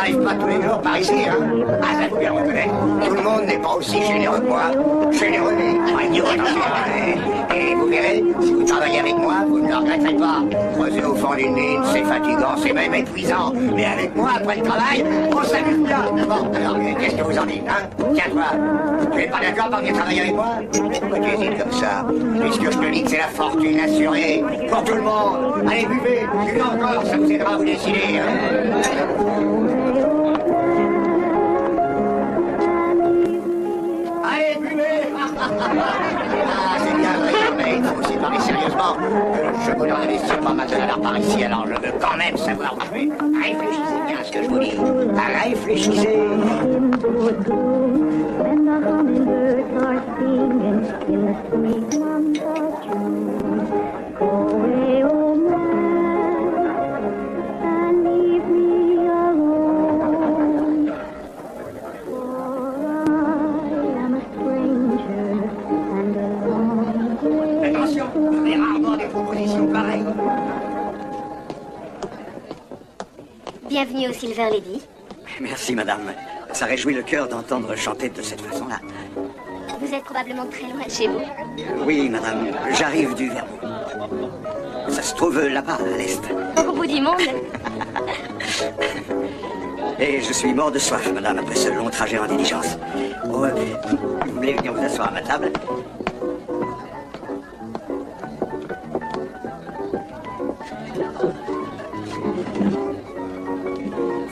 n'arrive pas tous les jours par ici, hein. Ah, ça faut bien le reconnaître. Tout le monde n'est pas aussi généreux que moi. Généreux, mais idiot, attention. Et vous verrez, si vous travaillez avec moi, vous ne le regretterez pas. Creuser au fond d'une mine, c'est fatigant, c'est même épuisant. Mais avec moi, après le travail, on s'amuse bien. Bon, alors, qu'est-ce que vous en dites, hein? Tiens, toi, tu n'es pas d'accord pour venir travailler avec moi? Pourquoi tu hésites comme ça? Puisque je te dis que c'est la fortune assurée pour tout le monde. Allez, buvez encore, ça vous aidera à vous décider. Allez, buvez. Ah, c'est bien vrai, mais il faut aussi parler sérieusement. Je vous n'en investis pas mal de dollars par ici, alors je veux quand même savoir où je vais. Réfléchissez bien à ce que je vous dis. Réfléchissez. Attention, il y a rarement des propositions pareilles. Bienvenue au Silver Lady. Merci, madame. Ça réjouit le cœur d'entendre chanter de cette façon-là. Vous êtes probablement très loin de chez vous. Oui, madame. J'arrive du Vermont. Ça se trouve là-bas, à l'est. Au bout du monde. Et je suis mort de soif, madame, après ce long trajet en diligence. Oh, vous voulez venir vous asseoir à ma table?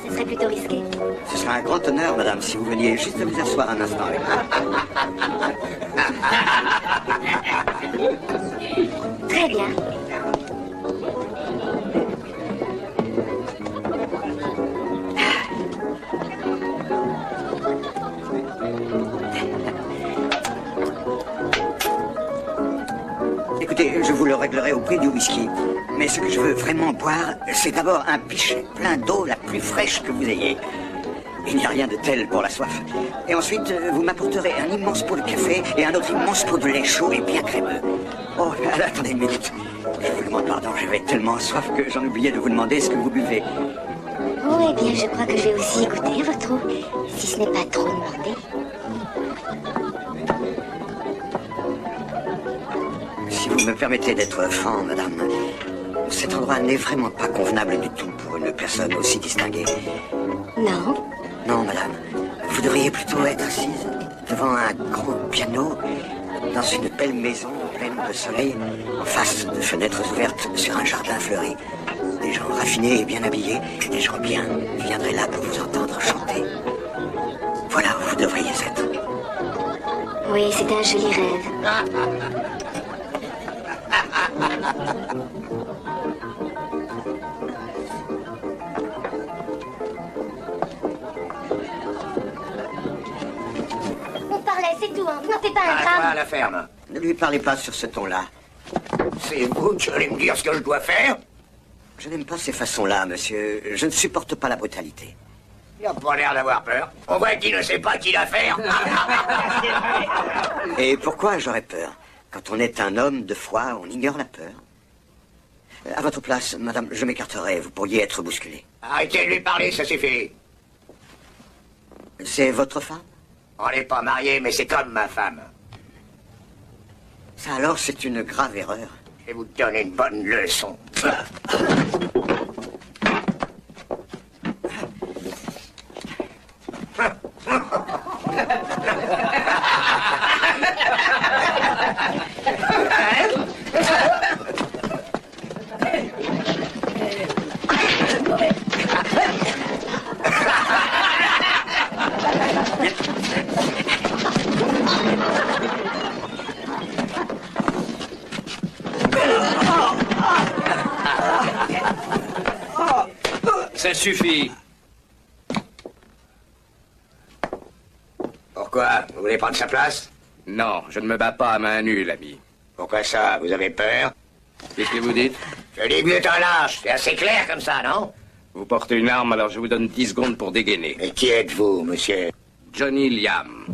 Ce serait plutôt risqué. Ce serait un grand honneur, madame, si vous veniez juste vous asseoir un instant avec moi. Très bien. Écoutez, je vous le réglerai au prix du whisky. Mais ce que je veux vraiment boire, c'est d'abord un pichet plein d'eau la plus fraîche que vous ayez. Il n'y a rien de tel pour la soif. Et ensuite, vous m'apporterez un immense pot de café et un autre immense pot de lait chaud et bien crémeux. Oh, attendez une minute. Je vous demande pardon, j'avais tellement soif que j'en oubliais de vous demander ce que vous buvez. Oh, eh bien, je crois que je vais aussi goûter à votre eau, si ce n'est pas trop demandé. Si vous me permettez d'être franc, madame, cet endroit n'est vraiment pas convenable du tout pour une personne aussi distinguée. Non? Non, madame. Vous devriez plutôt être assise devant un grand piano, dans une belle maison pleine de soleil, en face de fenêtres ouvertes sur un jardin fleuri. Des gens raffinés et bien habillés, des gens bien viendraient là pour vous entendre chanter. Voilà où vous devriez être. Oui, c'est un joli rêve. On parlait, c'est tout, hein. Vous n'en faites pas un À drame. toi, à la ferme. Ne lui parlez pas sur ce ton-là. C'est vous qui allez me dire ce que je dois faire? Je n'aime pas ces façons-là, monsieur. Je ne supporte pas la brutalité. Il n'a pas l'air d'avoir peur. On voit qu'il ne sait pas qu'il a faire. Et pourquoi j'aurais peur? Quand on est un homme de foi, on ignore la peur. À votre place, madame, je m'écarterai. Vous pourriez être bousculée. Arrêtez de lui parler, ça suffit. C'est votre femme? On n'est pas mariés, mais c'est comme ma femme. Ça alors, c'est une grave erreur. Je vais vous donner une bonne leçon. Ça suffit. Pourquoi? Vous voulez prendre sa place? Non, je ne me bats pas à main nue, l'ami. Pourquoi ça? Vous avez peur? Qu'est-ce que vous dites? Je dis mieux un lâche. C'est assez clair comme ça, non? Vous portez une arme, alors je vous donne 10 secondes pour dégainer. Et qui êtes-vous, monsieur? Johnny Liam.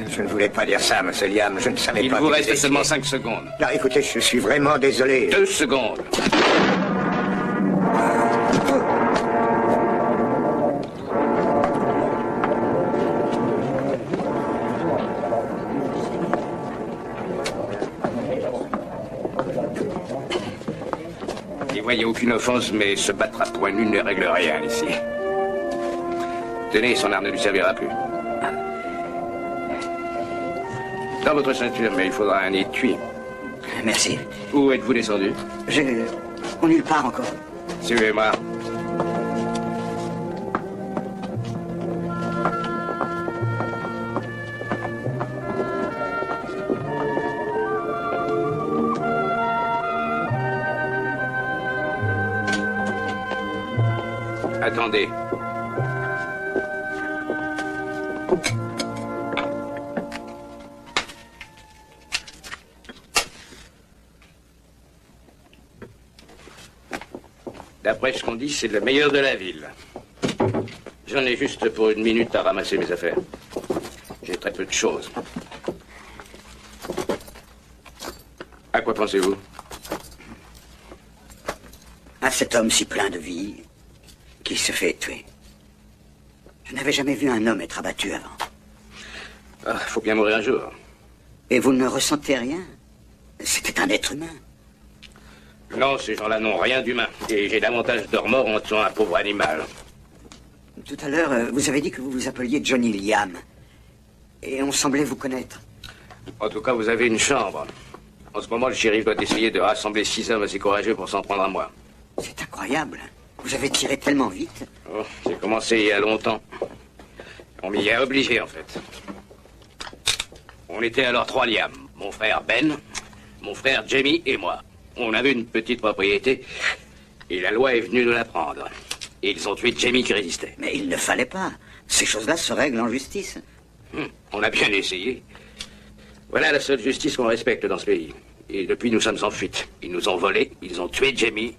Je ne voulais pas dire ça, monsieur Liam. Je ne savais Il pas. vous que reste étiez- seulement 5 secondes. Non, écoutez, je suis vraiment désolé. 2 secondes. N'y voyez aucune offense, mais se battre à point nul ne règle rien ici. Tenez, son arme ne lui servira plus. Dans votre ceinture, mais il faudra un étui. Merci. Où êtes-vous descendu? Nulle part encore. Suivez-moi. Attendez. D'après ce qu'on dit, c'est le meilleur de la ville. J'en ai juste pour une minute à ramasser mes affaires. J'ai très peu de choses. À quoi pensez-vous? À cet homme si plein de vie qui se fait tuer. Je n'avais jamais vu un homme être abattu avant. Ah, faut bien mourir un jour. Et vous ne ressentez rien? C'était un être humain. Non, ces gens-là n'ont rien d'humain. Et j'ai davantage de remords en tuant un pauvre animal. Tout à l'heure, vous avez dit que vous vous appeliez Johnny Liam. Et on semblait vous connaître. En tout cas, vous avez une chambre. En ce moment, le shérif doit essayer de rassembler 6 hommes assez courageux pour s'en prendre à moi. C'est incroyable. Vous avez tiré tellement vite. Oh, j'ai commencé il y a longtemps. On m'y a obligé, en fait. On était alors 3 Liam. Mon frère Ben, mon frère Jamie et moi. On avait une petite propriété et la loi est venue nous la prendre. Et ils ont tué Jamie qui résistait. Mais il ne fallait pas. Ces choses-là se règlent en justice. On a bien essayé. Voilà la seule justice qu'on respecte dans ce pays. Et depuis, nous sommes en fuite. Ils nous ont volés, ils ont tué Jamie.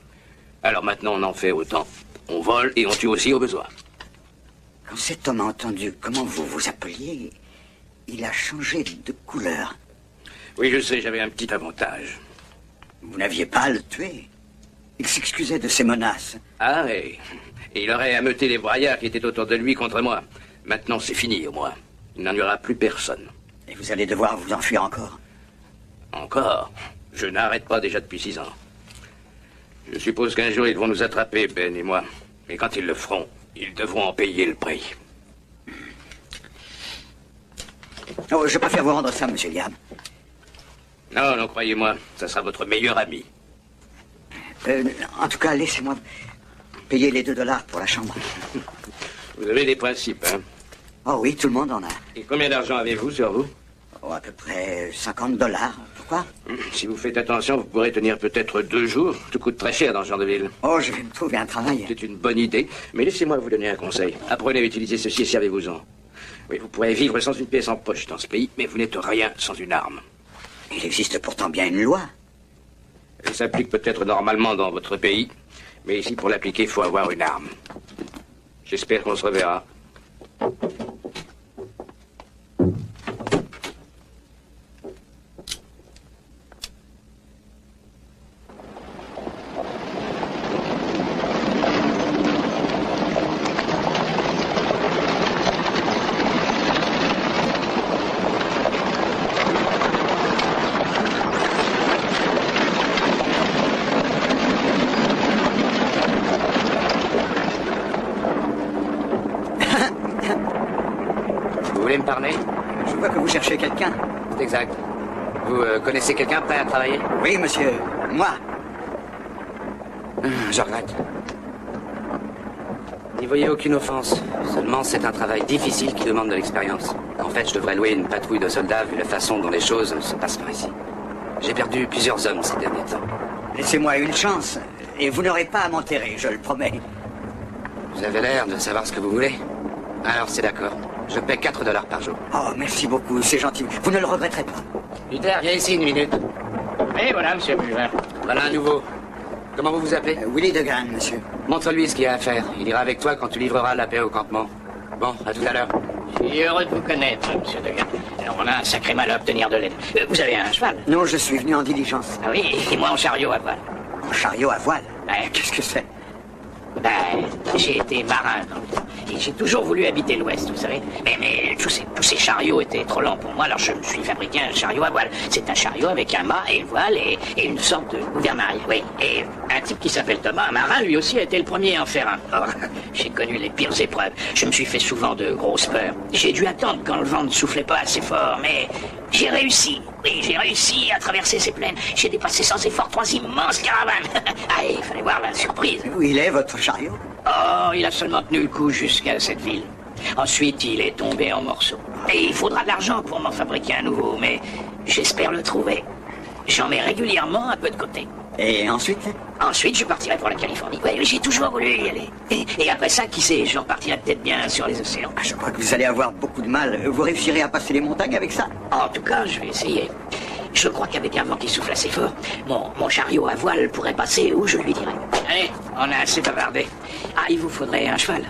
Alors maintenant, on en fait autant. On vole et on tue aussi au besoin. Quand cet homme a entendu comment vous vous appeliez, il a changé de couleur. Oui, je sais, j'avais un petit avantage. Vous n'aviez pas à le tuer. Il s'excusait de ses menaces. Ah, et il aurait ameuté les braillards qui étaient autour de lui contre moi. Maintenant, c'est fini, au moins. Il n'en y aura plus personne. Et vous allez devoir vous enfuir encore. Encore? Je n'arrête pas déjà depuis 6 ans. Je suppose qu'un jour, ils vont nous attraper, Ben et moi. Mais quand ils le feront, ils devront en payer le prix. Oh, je préfère vous rendre ça, monsieur Liam. Non, non, croyez-moi, ça sera votre meilleur ami. En tout cas, laissez-moi payer les $2 pour la chambre. Vous avez des principes, hein? Oh oui, tout le monde en a. Et combien d'argent avez-vous sur vous? Oh, à peu près $50. Pourquoi? Si vous faites attention, vous pourrez tenir peut-être 2 jours. Tout coûte très cher dans ce genre de ville. Oh, je vais me trouver un travail. C'est une bonne idée, mais laissez-moi vous donner un conseil. Apprenez à utiliser ceci et servez-vous-en. Oui, vous pourrez vivre sans une pièce en poche dans ce pays, mais vous n'êtes rien sans une arme. Il existe pourtant bien une loi. Elle s'applique peut-être normalement dans votre pays, mais ici, pour l'appliquer, il faut avoir une arme. J'espère qu'on se reverra. Vous voulez me parler? Je vois que vous cherchez quelqu'un. C'est exact. Vous connaissez quelqu'un prêt à travailler? Oui, monsieur. Moi. Je regrette. N'y voyez aucune offense. Seulement, c'est un travail difficile qui demande de l'expérience. En fait, je devrais louer une patrouille de soldats vu la façon dont les choses se passent par ici. J'ai perdu plusieurs hommes ces derniers temps. Laissez-moi une chance. Et vous n'aurez pas à m'enterrer, je le promets. Vous avez l'air de savoir ce que vous voulez. Alors, c'est d'accord. Je paie $4 par jour. Oh, merci beaucoup, c'est gentil. Vous ne le regretterez pas. Luther, viens ici une minute. Et voilà, monsieur Bulwer. Voilà un nouveau. Comment vous vous appelez? Willy Degan, monsieur. Montre-lui ce qu'il y a à faire. Il ira avec toi quand tu livreras la paix au campement. Bon, à tout à l'heure. Je suis heureux de vous connaître, monsieur Degan. Alors, on a un sacré mal à obtenir de l'aide. Vous avez un cheval? Non, je suis venu en diligence. Ah oui, et moi en chariot à voile. En chariot à voile? Ouais. Qu'est-ce que c'est? Ben, j'ai été marin dans le temps. Et j'ai toujours voulu habiter l'Ouest, vous savez. Mais tous ces chariots étaient trop lents pour moi, alors je me suis fabriqué un chariot à voile. C'est un chariot avec un mât et une voile et une sorte de gouvernail, oui. Et un type qui s'appelle Thomas, un marin, lui aussi a été le premier à en faire un. Oh, j'ai connu les pires épreuves. Je me suis fait souvent de grosses peurs. J'ai dû attendre quand le vent ne soufflait pas assez fort, mais j'ai réussi. Oui, j'ai réussi à traverser ces plaines. J'ai dépassé sans effort 3 immenses caravanes. Ah, il fallait voir la surprise. Où il est, votre chariot? Oh, il a seulement tenu le coup jusqu'à cette ville. Ensuite, il est tombé en morceaux. Et il faudra de l'argent pour m'en fabriquer un nouveau, mais j'espère le trouver. J'en mets régulièrement un peu de côté. Et ensuite? Ensuite, je partirai pour la Californie. Oui, j'ai toujours voulu y aller. Et après ça, qui sait, je repartirai peut-être bien sur les océans. Ah, je crois que vous allez avoir beaucoup de mal. Vous réussirez à passer les montagnes avec ça? En tout cas, je vais essayer. Je crois qu'avec un vent qui souffle assez fort, mon chariot à voile pourrait passer où je lui dirai. Allez, on a assez bavardé. Ah, il vous faudrait un cheval.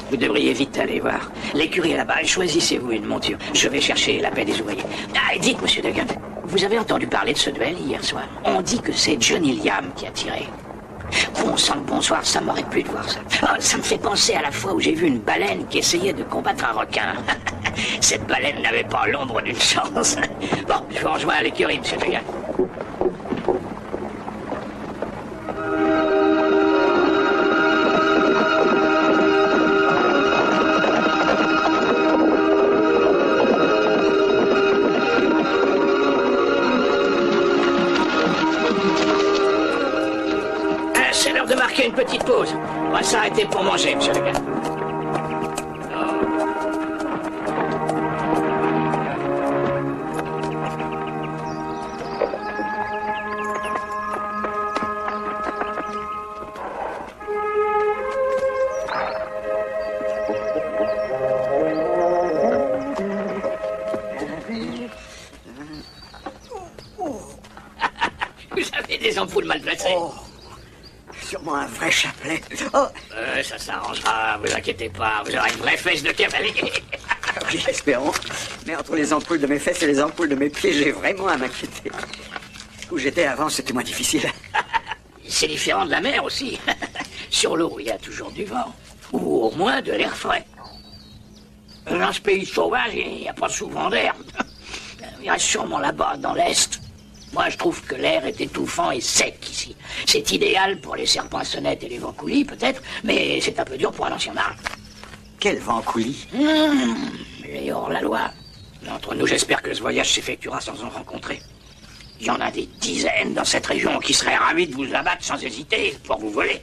Vous devriez vite aller voir. L'écurie est là-bas, choisissez-vous une monture. Je vais chercher la paix des ouvriers. Ah, et dites, monsieur Duggan, vous avez entendu parler de ce duel hier soir? On dit que c'est Johnny Liam qui a tiré. Bon sang de bonsoir, ça m'aurait plu de voir ça. Oh, ça me fait penser à la fois où j'ai vu une baleine qui essayait de combattre un requin. Cette baleine n'avait pas l'ombre d'une chance. Bon, je vous rejoins à l'écurie, monsieur Duggan. C'est l'heure de marquer une petite pause. On va s'arrêter pour manger, monsieur Duggan. Vous avez des ampoules mal placées. Oh, sûrement un vrai chapelet. Oh, Ça s'arrangera, vous inquiétez pas, vous aurez une vraie fesse de cavalier. oui, espérons. Mais entre les ampoules de mes fesses et les ampoules de mes pieds, j'ai vraiment à m'inquiéter. Où j'étais avant, c'était moins difficile. C'est différent de la mer aussi. Sur l'eau, il y a toujours du vent. Ou au moins de l'air frais. Dans ce pays sauvage, il n'y a pas souvent d'air. Il reste sûrement là-bas, dans l'Est. Moi, je trouve que l'air est étouffant et sec ici. C'est idéal pour les serpents-sonnettes et les vents coulis, peut-être, mais c'est un peu dur pour un ancien marin. Quel vent coulis? Et hors-la-loi. Entre nous, j'espère que ce voyage s'effectuera sans en rencontrer. Il y en a des dizaines dans cette région qui seraient ravis de vous abattre sans hésiter pour vous voler.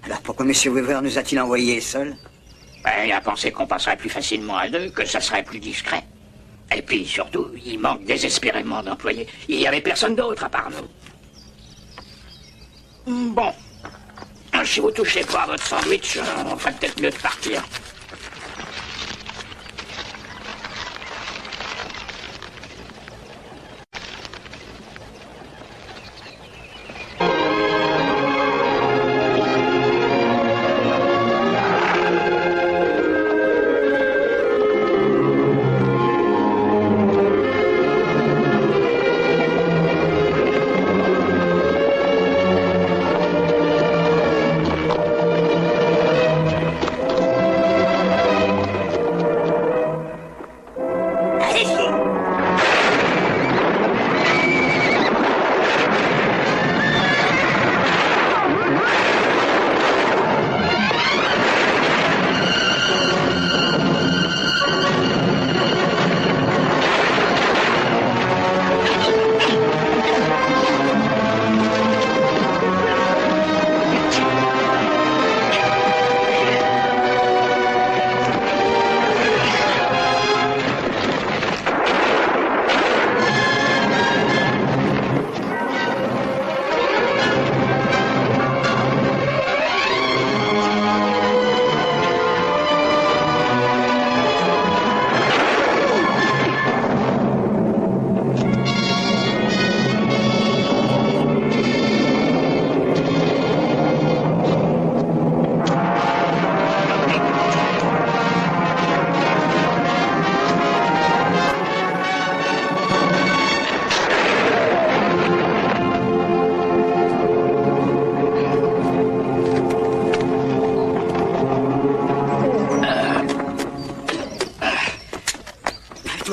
Alors pourquoi M. Weaver nous a-t-il envoyés seuls? Il a pensé qu'on passerait plus facilement à deux, que ça serait plus discret. Et puis, surtout, il manque désespérément d'employés. Il n'y avait personne d'autre à part nous. Bon. Si vous touchez pas à votre sandwich, on ferait peut-être mieux de partir.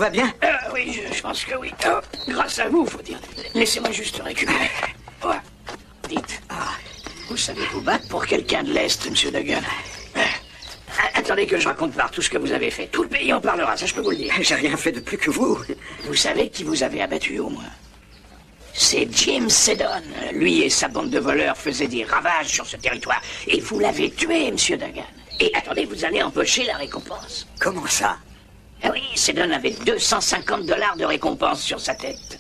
va bien? Oui, je pense que oui. Grâce à vous, faut dire. Laissez-moi juste récupérer. Ouais. Dites, vous savez vous battre pour quelqu'un de l'Est, monsieur Duggan? Attendez que je raconte par tout ce que vous avez fait. Tout le pays en parlera, ça je peux vous le dire. J'ai rien fait de plus que vous. Vous savez qui vous avez abattu au moins? C'est Jim Seddon. Lui et sa bande de voleurs faisaient des ravages sur ce territoire. Et vous l'avez tué, monsieur Duggan. Et attendez, vous allez empocher la récompense. Comment ça? Ah oui, Seddon avait 250 $ de récompense sur sa tête.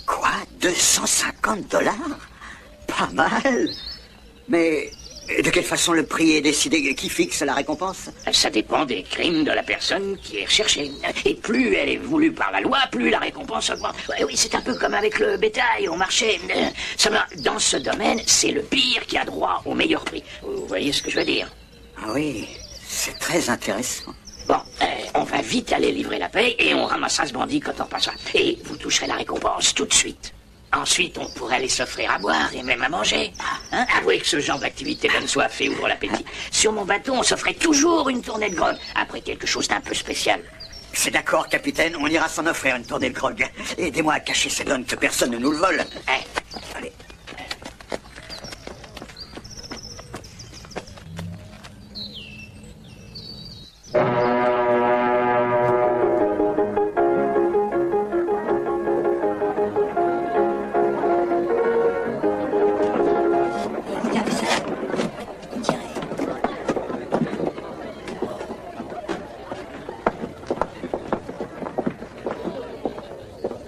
Quoi? 250 $? Pas mal. Mais de quelle façon le prix est décidé? Qui fixe la récompense? Ça dépend des crimes de la personne qui est recherchée. Et plus elle est voulue par la loi, plus la récompense augmente. Oui, c'est un peu comme avec le bétail au marché. Seulement, dans ce domaine, c'est le pire qui a droit au meilleur prix. Vous voyez ce que je veux dire? Ah oui, c'est très intéressant. Bon, on va vite aller livrer la paie et on ramassera ce bandit quand on passera. Et vous toucherez la récompense tout de suite. Ensuite, on pourrait aller s'offrir à boire et même à manger. Hein? Avouez que ce genre d'activité donne soif et ouvre l'appétit. Sur mon bateau, on s'offrait toujours une tournée de grog, après quelque chose d'un peu spécial. C'est d'accord, capitaine, on ira s'en offrir une tournée de grog. Aidez-moi à cacher ces donnes, que personne ne nous le vole. Allez.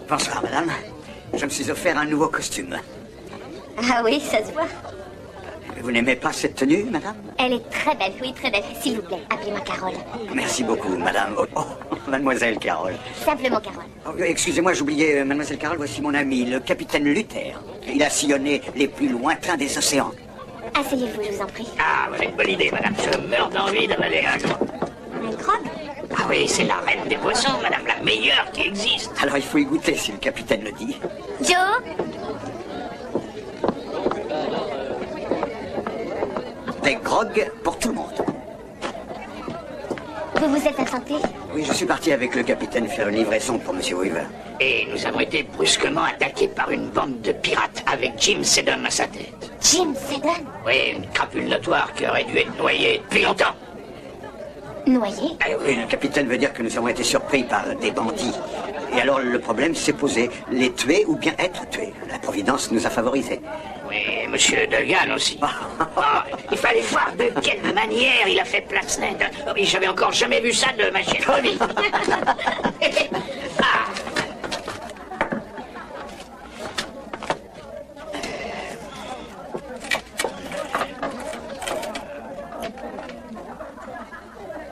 Bonsoir, madame. Je me suis offert un nouveau costume. Ah oui, ça se voit. Vous n'aimez pas cette tenue, madame? Elle est très belle, oui, très belle. S'il vous plaît, appelez-moi Carole. Merci beaucoup, madame. Oh, mademoiselle Carole. Simplement Carole. Oh, excusez-moi, j'oubliais, mademoiselle Carole, voici mon ami, le capitaine Luther. Il a sillonné les plus lointains des océans. Asseyez-vous, je vous en prie. Ah, vous avez une bonne idée, madame. Je meurs d'envie d'avaler un grog. Un grog? Ah oui, c'est la reine des poissons, madame, la meilleure qui existe. Alors il faut y goûter si le capitaine le dit. Joe? Des grogs pour tout le monde. Vous vous êtes absenté? Oui, je suis parti avec le capitaine faire une livraison pour monsieur Weaver. Et nous avons été brusquement attaqués par une bande de pirates avec Jim Seddon à sa tête. Jim Seddon? Oui, une crapule notoire qui aurait dû être noyée depuis longtemps. Noyé? Ah oui, le capitaine veut dire que nous avons été surpris par des bandits. Et alors le problème s'est posé, les tuer ou bien être tués. La Providence nous a favorisés. Oui, monsieur Duggan aussi. Ah, il fallait voir de quelle manière il a fait place nette. Oh, oui, j'avais encore jamais vu ça de ma chère vie. Ah.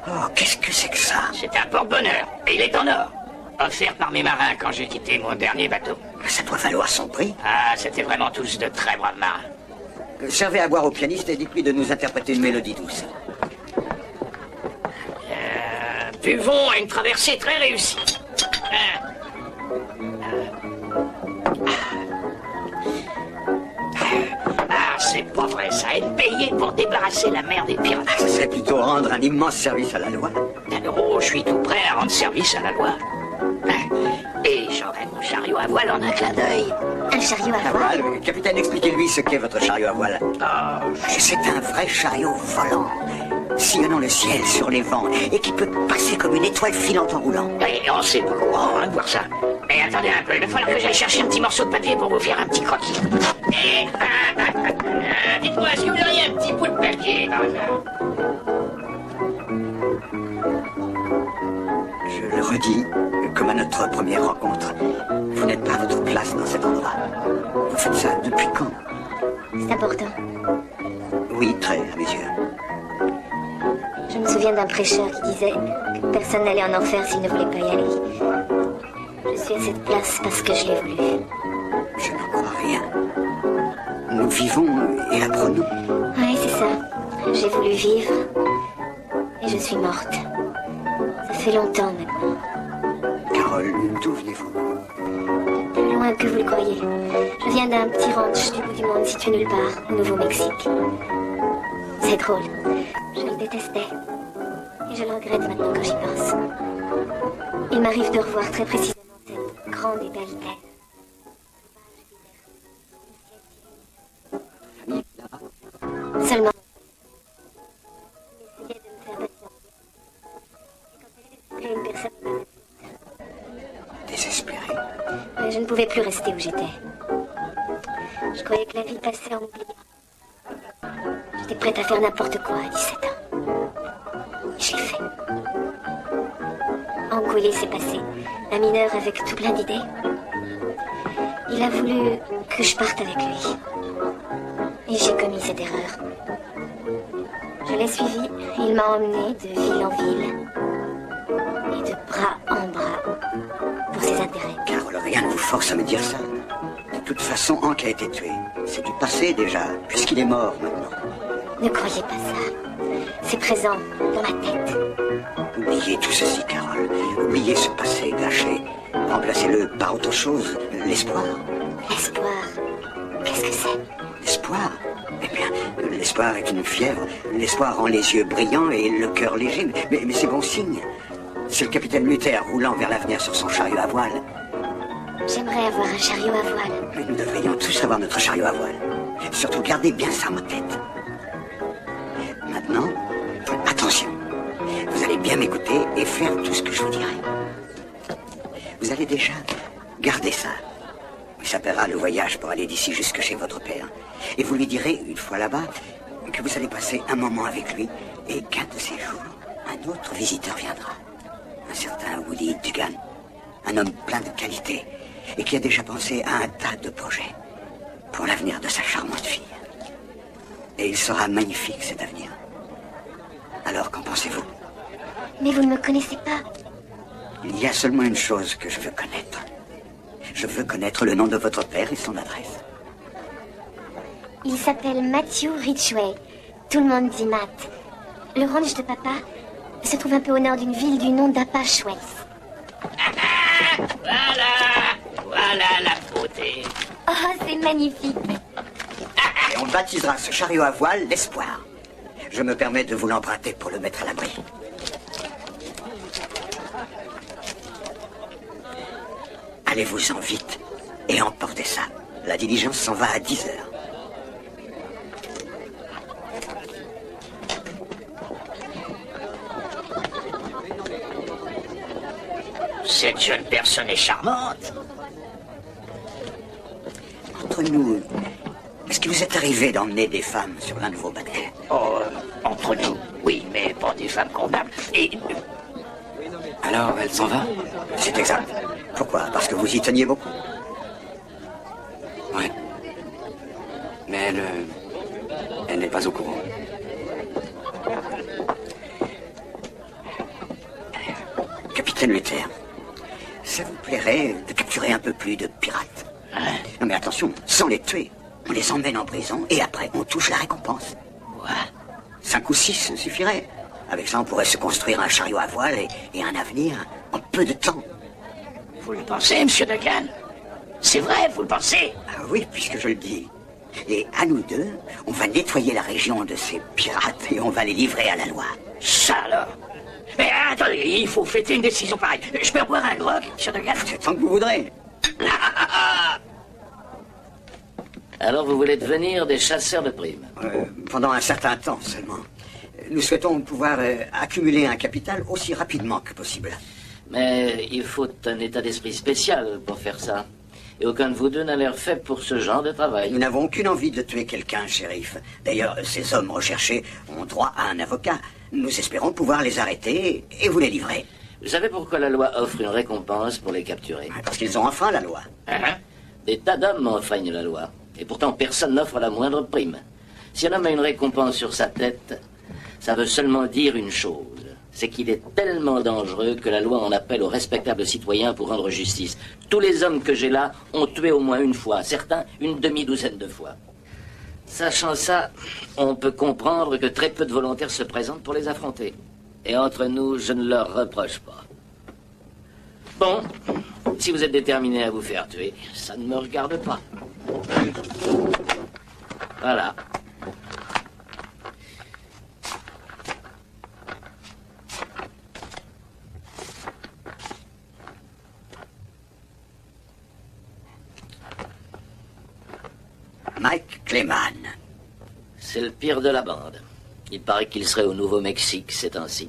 Oh, qu'est-ce que c'est que ça? C'est un porte-bonheur, et il est en or. Offert par mes marins quand j'ai quitté mon dernier bateau. Ça doit valoir son prix. Ah, c'était vraiment tous de très braves marins. Servez à boire au pianiste et dites-lui de nous interpréter une mélodie douce. Buvons à une traversée très réussie. Ah, c'est pas vrai, ça. Être payé pour débarrasser la mer des pirates. Ça serait plutôt rendre un immense service à la loi. Oh, je suis tout prêt à rendre service à la loi. Et j'aurai mon chariot à voile en un clin d'œil. Un chariot à À voile? voile, capitaine, expliquez-lui ce qu'est votre chariot à voile. C'est un vrai chariot volant, sillonnant le ciel sur les vents et qui peut passer comme une étoile filante en roulant. Et on sait pas courant de voir ça. Mais attendez un peu, il va falloir que j'aille chercher un petit morceau de papier pour vous faire un petit croquis. Et... dites-moi, est-ce que vous auriez un petit bout de papier par hasard? Je le redis, comme à notre première rencontre, vous n'êtes pas à votre place dans cet endroit. Vous faites ça depuis quand? C'est important. Oui, très, à mes yeux. Je me souviens d'un prêcheur qui disait que personne n'allait en enfer s'il ne voulait pas y aller. Je suis à cette place parce que je l'ai voulu. Je n'en crois rien. Nous vivons et apprenons. Oui, c'est ça. J'ai voulu vivre et je suis morte. Ça fait longtemps maintenant. Carole, d'où venez-vous? Plus loin que vous le croyez. Je viens d'un petit ranch du bout du monde situé nulle part, au Nouveau-Mexique. C'est drôle. Je le détestais. Et je le regrette maintenant quand j'y pense. Il m'arrive de revoir très précisément cette grande et belle tête. Seulement, il essayait de me faire patienter. Et quand elle est une personne... Désespéré. Mais je ne pouvais plus rester où j'étais. Je croyais que la vie passait en m'oubliant. J'étais prête à faire n'importe quoi à 17 ans. Je l'ai fait. Angoulé s'est passé. Un mineur avec tout plein d'idées. Il a voulu que je parte avec lui. Et j'ai commis cette erreur. Je l'ai suivi. Il m'a emmené de ville en ville. Et de bras en bras. Pour ses intérêts. Carole, rien ne vous force à me dire ça. De toute façon, Hank a été tué. C'est du passé déjà, puisqu'il est mort maintenant. Ne croyez pas ça. C'est présent dans ma tête. Oubliez tout ceci, Carole. Oubliez ce passé gâché. Remplacez-le par autre chose. L'espoir. L'espoir. Qu'est-ce que c'est? L'espoir? Eh bien, l'espoir est une fièvre. L'espoir rend les yeux brillants et le cœur léger. Mais c'est bon signe. C'est le capitaine Luther roulant vers l'avenir sur son chariot à voile. J'aimerais avoir un chariot à voile. Mais nous devrions tous avoir notre chariot à voile. Surtout, gardez bien ça en tête. Maintenant, attention. Vous allez bien m'écouter et faire tout ce que je vous dirai. Vous allez déjà garder ça. Il s'appellera le voyage pour aller d'ici jusque chez votre père. Et vous lui direz, une fois là-bas, que vous allez passer un moment avec lui et qu'un de ces jours, un autre visiteur viendra. Un certain Woody Dugan. Un homme plein de qualités et qui a déjà pensé à un tas de projets pour l'avenir de sa charmante fille. Et il sera magnifique, cet avenir. Alors, qu'en pensez-vous? Mais vous ne me connaissez pas. Il y a seulement une chose que je veux connaître. Je veux connaître le nom de votre père et son adresse. Il s'appelle Matthew Ridgway. Tout le monde dit Matt. Le ranch de papa se trouve un peu au nord d'une ville du nom d'Apache Wells. Voilà la beauté. Oh, c'est magnifique. Et on baptisera ce chariot à voile l'Espoir. Je me permets de vous l'emprunter pour le mettre à l'abri. Allez-vous-en vite et emportez ça. La diligence s'en va à 10 heures. Cette jeune personne est charmante. Entre nous, est-ce qu'il vous est arrivé d'emmener des femmes sur l'un de vos bateaux? Oh, entre nous, oui, mais pas des femmes convenables. Et... Alors, elle s'en va? C'est exact. Pourquoi? Parce que vous y teniez beaucoup? Ouais. Mais elle n'est pas au courant. Capitaine Luther, ça vous plairait de capturer un peu plus de pirates? Non mais attention, sans les tuer. On les emmène en prison et après on touche la récompense. Quoi? 5 ou 6 suffirait. Avec ça on pourrait se construire un chariot à voile et un avenir en peu de temps. Vous le pensez, monsieur Duncan? C'est vrai, vous le pensez? Ah oui, puisque je le dis. Et à nous deux, on va nettoyer la région de ces pirates et on va les livrer à la loi. Ça alors? Mais attendez, il faut fêter une décision pareille. Je peux boire un grog, monsieur Duncan? C'est tant que vous voudrez. Alors vous voulez devenir des chasseurs de primes? Pendant un certain temps seulement. Nous souhaitons pouvoir accumuler un capital aussi rapidement que possible. Mais il faut un état d'esprit spécial pour faire ça. Et aucun de vous deux n'a l'air fait pour ce genre de travail. Nous n'avons aucune envie de tuer quelqu'un, shérif. D'ailleurs, ces hommes recherchés ont droit à un avocat. Nous espérons pouvoir les arrêter et vous les livrer. Vous savez pourquoi la loi offre une récompense pour les capturer? Parce qu'ils ont enfreint la loi. Hein? Des tas d'hommes enfreignent la loi. Et pourtant, personne n'offre la moindre prime. Si un homme a une récompense sur sa tête, ça veut seulement dire une chose. C'est qu'il est tellement dangereux que la loi en appelle aux respectables citoyens pour rendre justice. Tous les hommes que j'ai là ont tué au moins une fois, certains une demi-douzaine de fois. Sachant ça, on peut comprendre que très peu de volontaires se présentent pour les affronter. Et entre nous, je ne leur reproche pas. Bon, si vous êtes déterminé à vous faire tuer, ça ne me regarde pas. Voilà. Clayman. C'est le pire de la bande. Il paraît qu'il serait au Nouveau-Mexique ces temps-ci.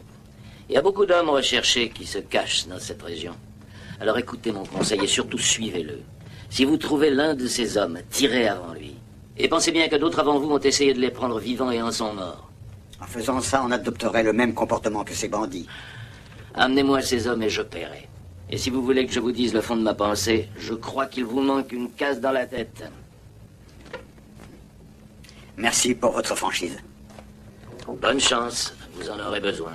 Il y a beaucoup d'hommes recherchés qui se cachent dans cette région. Alors écoutez mon conseil et surtout suivez-le. Si vous trouvez l'un de ces hommes, tirez avant lui. Et pensez bien que d'autres avant vous ont essayé de les prendre vivants et en sont morts. En faisant ça, on adopterait le même comportement que ces bandits. Amenez-moi ces hommes et je paierai. Et si vous voulez que je vous dise le fond de ma pensée, je crois qu'il vous manque une case dans la tête. Merci pour votre franchise. Bonne chance, vous en aurez besoin.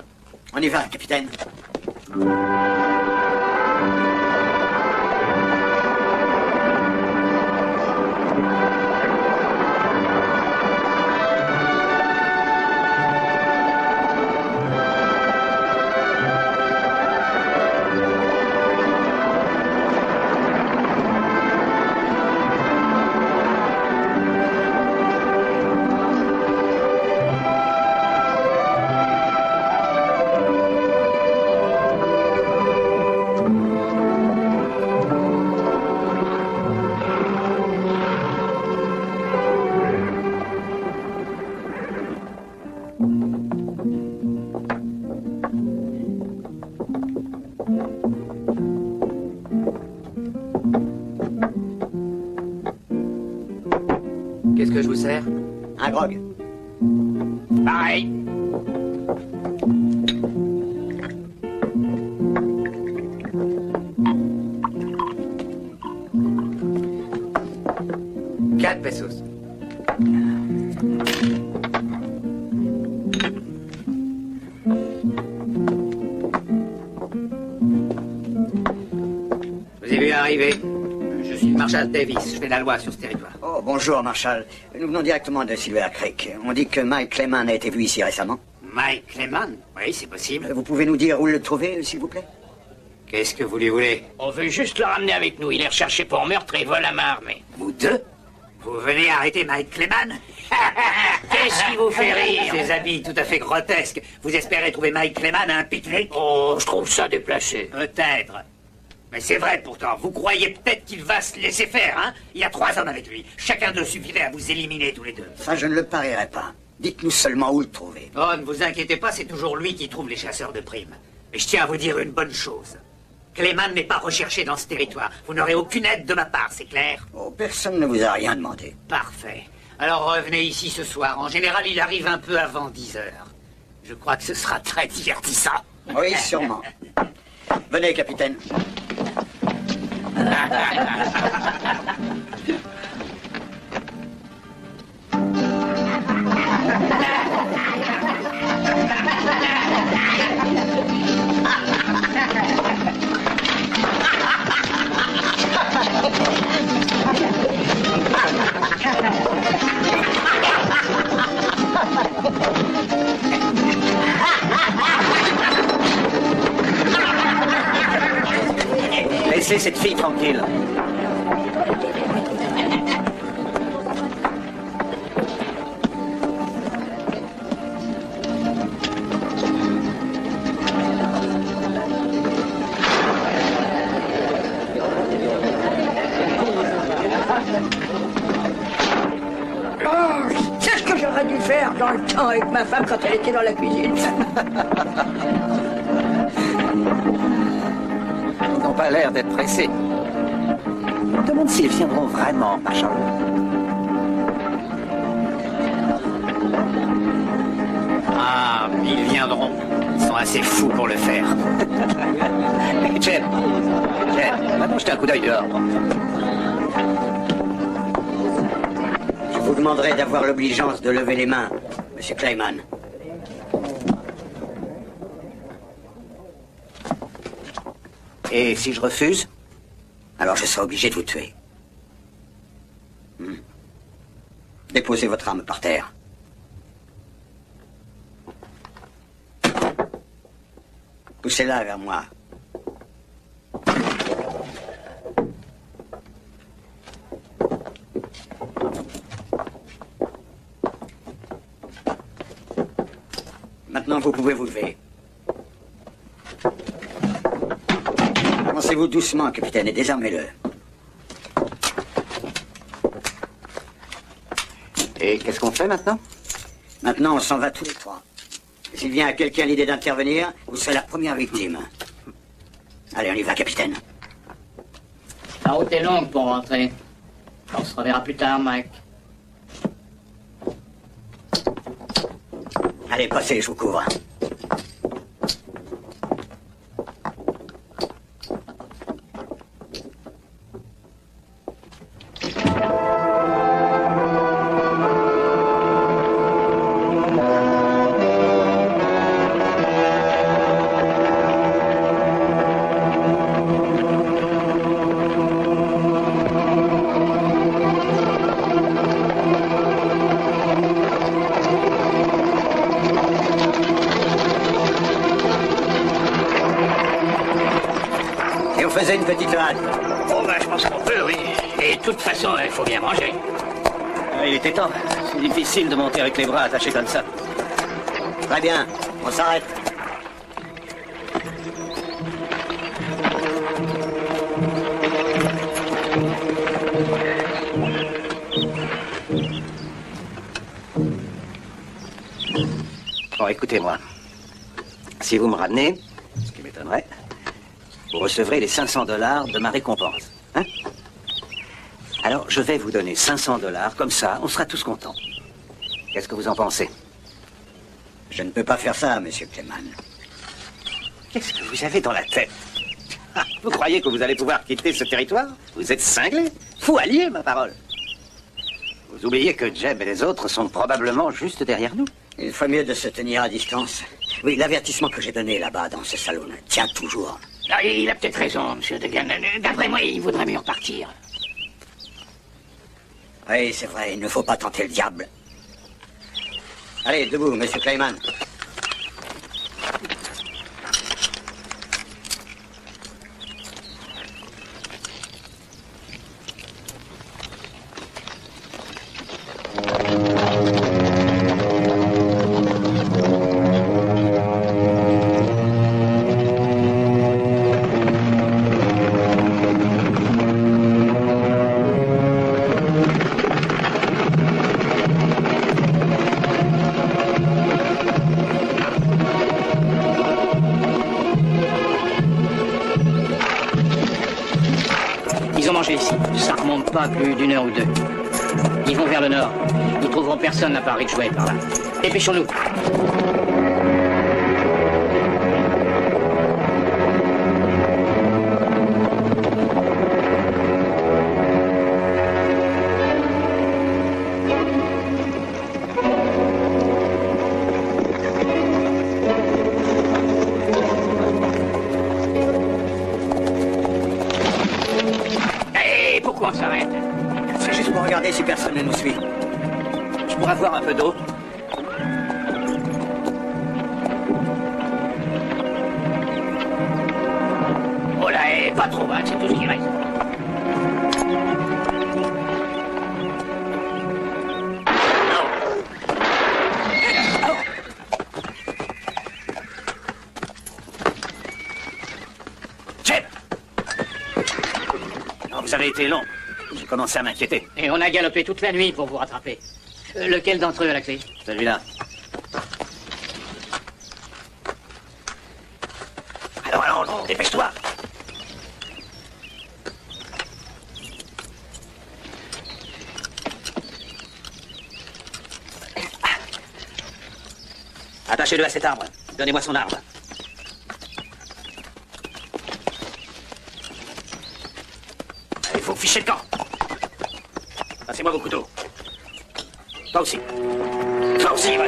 On y va, capitaine. Qu'est-ce que je vous sers? Un grog. Pareil. Quatre pesos. Vous avez vu arriver? Je suis le Marshal Davis. Je fais la loi sur ce territoire. Oh, bonjour, Marshal. Nous venons directement de Silver Creek. On dit que Mike Clayman a été vu ici récemment. Mike Clayman? Oui, c'est possible. Vous pouvez nous dire où le trouver, s'il vous plaît? Qu'est-ce que vous lui voulez? On veut juste le ramener avec nous. Il est recherché pour meurtre et vol à main armée. Vous deux? Vous venez arrêter Mike Clayman? Qu'est-ce qui vous fait rire? Ces habits tout à fait grotesques. Vous espérez trouver Mike Clayman à un pique-nique? Oh, je trouve ça déplacé. Peut-être. Mais c'est vrai pourtant. Vous croyez peut-être qu'il va se laisser faire, hein? Il y a 3 hommes avec lui. Chacun d'eux suffirait à vous éliminer tous les deux. Ça, je ne le parierai pas. Dites-nous seulement où le trouver. Oh, ne vous inquiétez pas, c'est toujours lui qui trouve les chasseurs de primes. Mais je tiens à vous dire une bonne chose. Clayman n'est pas recherché dans ce territoire. Vous n'aurez aucune aide de ma part, c'est clair? Oh, personne ne vous a rien demandé. Parfait. Alors revenez ici ce soir. En général, il arrive un peu avant 10 heures. Je crois que ce sera très divertissant. Oui, sûrement. Venez, capitaine. Laissez cette fille tranquille. C'est ce que j'aurais dû faire dans le temps avec ma femme quand elle était dans la cuisine. Ils n'ont pas l'air d'être pressés. Je me demande s'ils viendront vraiment, Marshal. Ah, ils viendront. Ils sont assez fous pour le faire. Jen, maintenant jetez un coup d'œil dehors. Je vous demanderai d'avoir l'obligeance de lever les mains, Monsieur Clayman. Et si je refuse? Alors je serai obligé de vous tuer. Déposez votre arme par terre. Poussez-la vers moi. Maintenant, vous pouvez vous lever. Avancez-vous doucement, capitaine, et désarmez-le. Et qu'est-ce qu'on fait maintenant? Maintenant, on s'en va tous les trois. S'il vient à quelqu'un l'idée d'intervenir, vous serez la première victime. Allez, on y va, capitaine. La route est longue pour rentrer. On se reverra plus tard, Mike. Allez, passez, je vous couvre. Une petite hâte. Oh, ben, je pense qu'on peut, oui. Et de toute façon, il faut bien manger. Il était temps. C'est difficile de monter avec les bras attachés comme ça. Très bien, on s'arrête. Bon, écoutez-moi. Si vous me ramenez, ce qui m'étonnerait, vous recevrez les 500 $ de ma récompense. Hein? Alors, je vais vous donner 500 $, comme ça, on sera tous contents. Qu'est-ce que vous en pensez? Je ne peux pas faire ça, monsieur Clayman. Qu'est-ce que vous avez dans la tête? Ah, vous croyez que vous allez pouvoir quitter ce territoire? Vous êtes cinglé? Fou allié, ma parole. Vous oubliez que Jeb et les autres sont probablement juste derrière nous. Il faut mieux de se tenir à distance. Oui, l'avertissement que j'ai donné là-bas dans ce salon tient toujours. Ah, il a peut-être raison, monsieur Degan. D'après moi, il vaudrait mieux repartir. Oui, c'est vrai, il ne faut pas tenter le diable. Allez, debout, monsieur Clayman. Ça remonte pas plus d'1 heure ou 2. Ils vont vers le nord. Ils trouveront personne à part Ridgway par là. Dépêchons-nous. Pourquoi on s'arrête? C'est juste pour regarder si personne ne nous suit. Je pourrais avoir un peu d'eau? Oh là, pas trop, hein, c'est tout ce qui reste. Vous avez été long. J'ai commencé à m'inquiéter. Et on a galopé toute la nuit pour vous rattraper. Lequel d'entre eux a la clé? Celui-là. Alors, dépêche-toi. Attachez-le à cet arbre. Donnez-moi son arme. Il faut ficher le camp. Passez-moi vos couteaux. Toi aussi. Toi aussi, vas.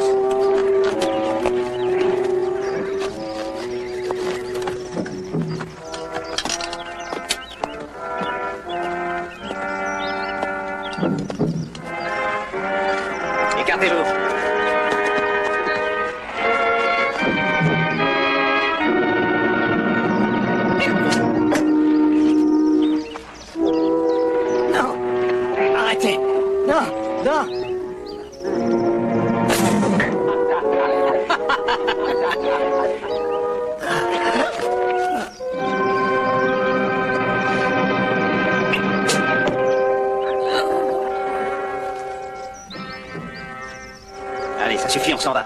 Écartez-vous. Non. Arrêtez. Non. Non. Allez, ça suffit, on s'en va.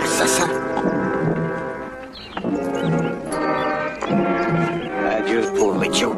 Assassin. Adieu, pauvre idiot.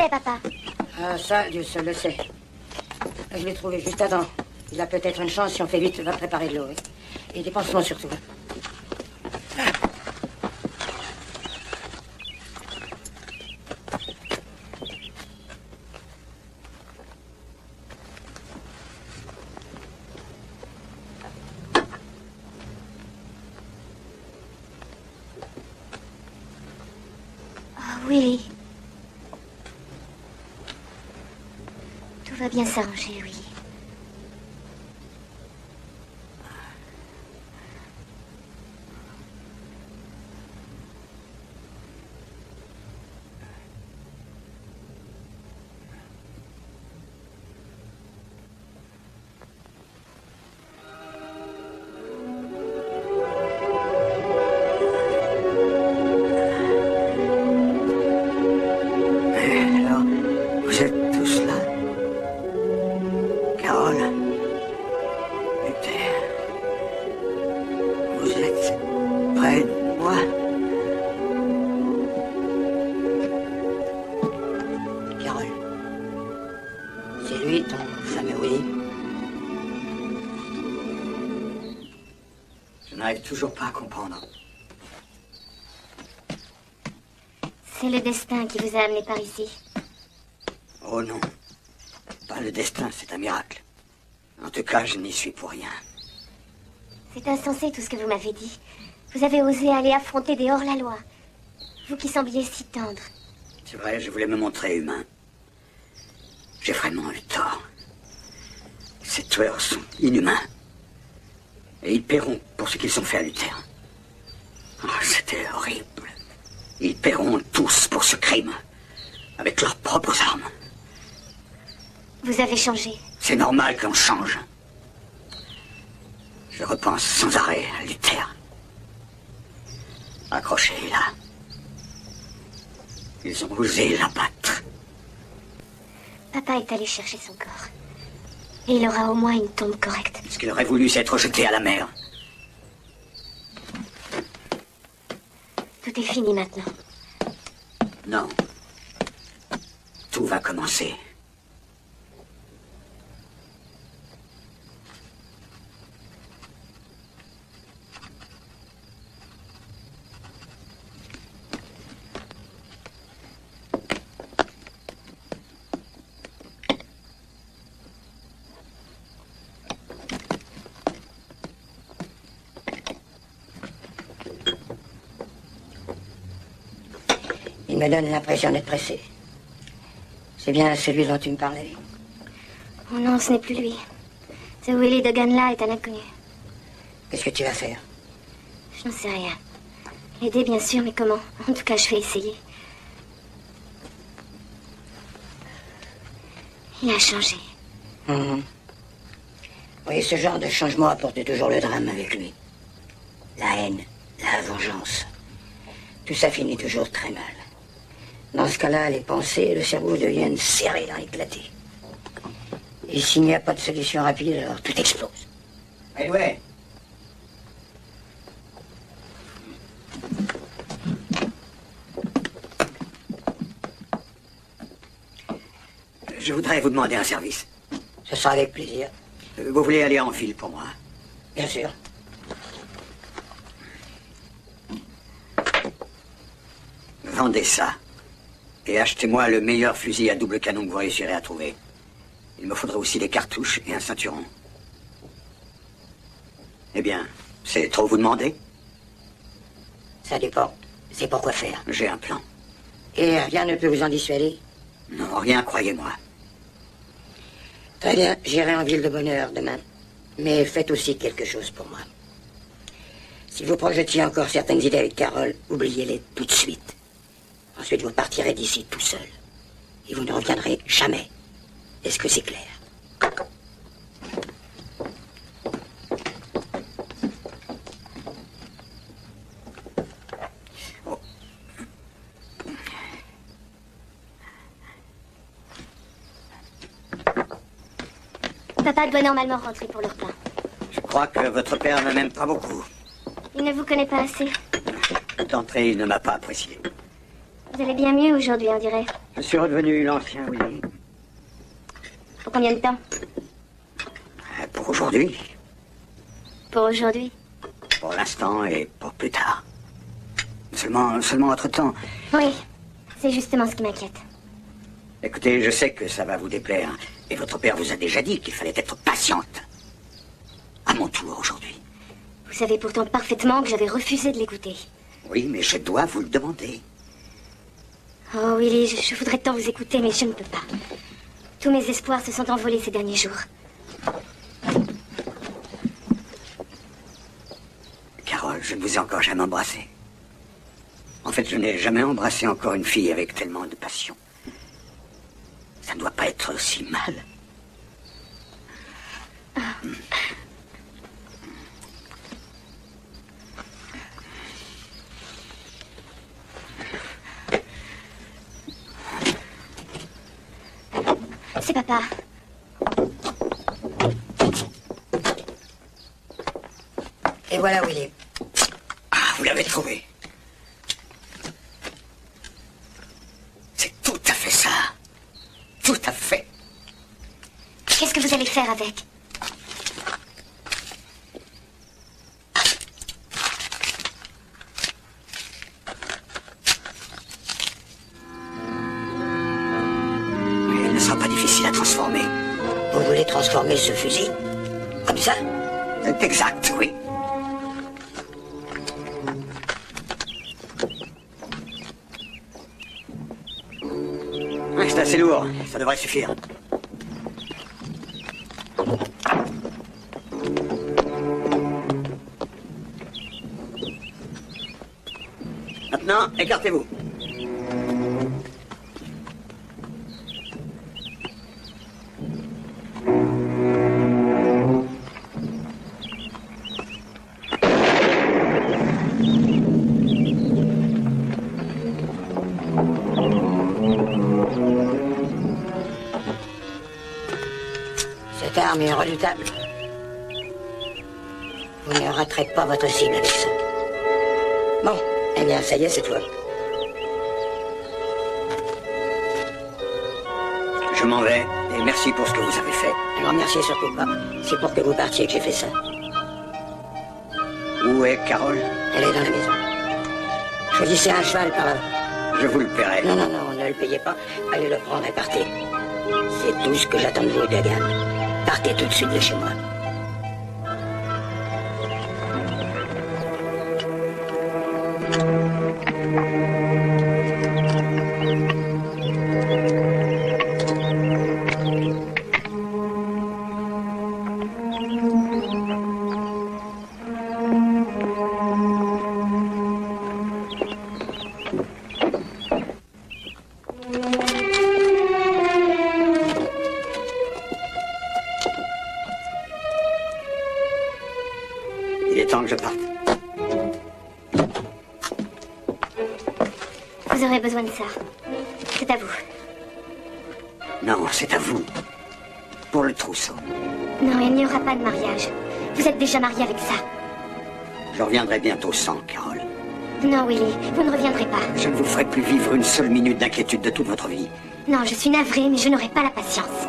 Papa. Ah, ça, Dieu seul le sait. Je l'ai trouvé juste avant. Il a peut-être une chance si on fait vite. Va préparer de l'eau. Et des pansements surtout. Oh, Willy. Tout va bien s'arranger, Willy. Alors, vous êtes tous là? n'arrive toujours pas à comprendre. C'est le destin qui vous a amené par ici. Oh non. Pas le destin, c'est un miracle. En tout cas, je n'y suis pour rien. C'est insensé tout ce que vous m'avez dit. Vous avez osé aller affronter des hors-la-loi. Vous qui sembliez si tendre. C'est vrai, je voulais me montrer humain. J'ai vraiment eu tort. Ces tueurs sont inhumains. Et ils paieront pour ce qu'ils ont fait à Luther. Oh, c'était horrible. Ils paieront tous pour ce crime. Avec leurs propres armes. Vous avez changé. C'est normal qu'on change. Je repense sans arrêt à Luther. Accroché là. Ils ont osé l'abattre. Papa est allé chercher son corps. Et il aura au moins une tombe correcte. Ce qu'il aurait voulu, c'est être jeté à la mer. Tout est fini maintenant. Non. Tout va commencer. Il me donne l'impression d'être pressé. C'est bien celui dont tu me parlais. Oh non, ce n'est plus lui. Ce Willy Dogan-là est un inconnu. Qu'est-ce que tu vas faire? Je n'en sais rien. L'aider, bien sûr, mais comment? En tout cas, je vais essayer. Il a changé. Oui, ce genre de changement apporte toujours le drame avec lui. La haine, la vengeance. Tout ça finit toujours très mal. Dans ce cas-là, les pensées et le cerveau deviennent serrés dans éclater. Et s'il n'y a pas de solution rapide, alors tout explose. Ouais. Je voudrais vous demander un service. Ce sera avec plaisir. Vous voulez aller en ville pour moi? Bien sûr. Vendez ça. Et achetez-moi le meilleur fusil à double canon que vous réussirez à trouver. Il me faudra aussi des cartouches et un ceinturon. Eh bien, c'est trop vous demander? Ça dépend. C'est pour quoi faire. J'ai un plan. Et rien ne peut vous en dissuader? Non, rien, croyez-moi. Très bien, j'irai en ville de bonne heure demain. Mais faites aussi quelque chose pour moi. Si vous projetiez encore certaines idées avec Carole, oubliez-les tout de suite. Ensuite, vous partirez d'ici tout seul. Et vous ne reviendrez jamais. Est-ce que c'est clair? Papa doit normalement rentrer pour le repas. Je crois que votre père ne m'aime pas beaucoup. Il ne vous connaît pas assez. D'entrée, il ne m'a pas apprécié. Vous allez bien mieux aujourd'hui, on dirait. Je suis redevenu l'ancien Willy. Pour combien de temps? Pour aujourd'hui. Pour aujourd'hui. Pour l'instant et pour plus tard. Seulement entre-temps. Oui, c'est justement ce qui m'inquiète. Écoutez, je sais que ça va vous déplaire. Et votre père vous a déjà dit qu'il fallait être patiente. À mon tour aujourd'hui. Vous savez pourtant parfaitement que j'avais refusé de l'écouter. Oui, mais je dois vous le demander. Oh Willy, je voudrais tant vous écouter, mais je ne peux pas. Tous mes espoirs se sont envolés ces derniers jours. Carole, je ne vous ai encore jamais embrassé. En fait, je n'ai jamais embrassé encore une fille avec tellement de passion. Ça ne doit pas être aussi mal. C'est papa. Et voilà où il est. Ah, vous l'avez trouvé. C'est tout à fait ça. Tout à fait. Qu'est-ce que vous allez faire avec? transformer. Vous voulez transformer ce fusil? Comme ça? C'est exact, oui. Ouais, c'est assez lourd. Ça devrait suffire. Maintenant, écartez-vous. Cette arme est redoutable. Vous ne raterez pas votre cible avec ça. Bon, eh bien, ça y est, c'est toi. Je m'en vais, et merci pour ce que vous avez fait. Ne me remerciez surtout pas. C'est pour que vous partiez que j'ai fait ça. Où est Carole? Elle est dans la maison. Choisissez un cheval par là. Je vous le paierai. Non, non, non, ne le payez pas. Allez le prendre et partez. C'est tout ce que j'attends de vous, Dagan. Partez tout de suite de chez moi. Il est temps que je parte. Vous aurez besoin de ça. C'est à vous. Non, c'est à vous. Pour le trousseau. Non, il n'y aura pas de mariage. Vous êtes déjà marié avec ça. Je reviendrai bientôt sans, Carole. Non, Willy, vous ne reviendrez pas. Je ne vous ferai plus vivre une seule minute d'inquiétude de toute votre vie. Non, je suis navrée, mais je n'aurai pas la patience.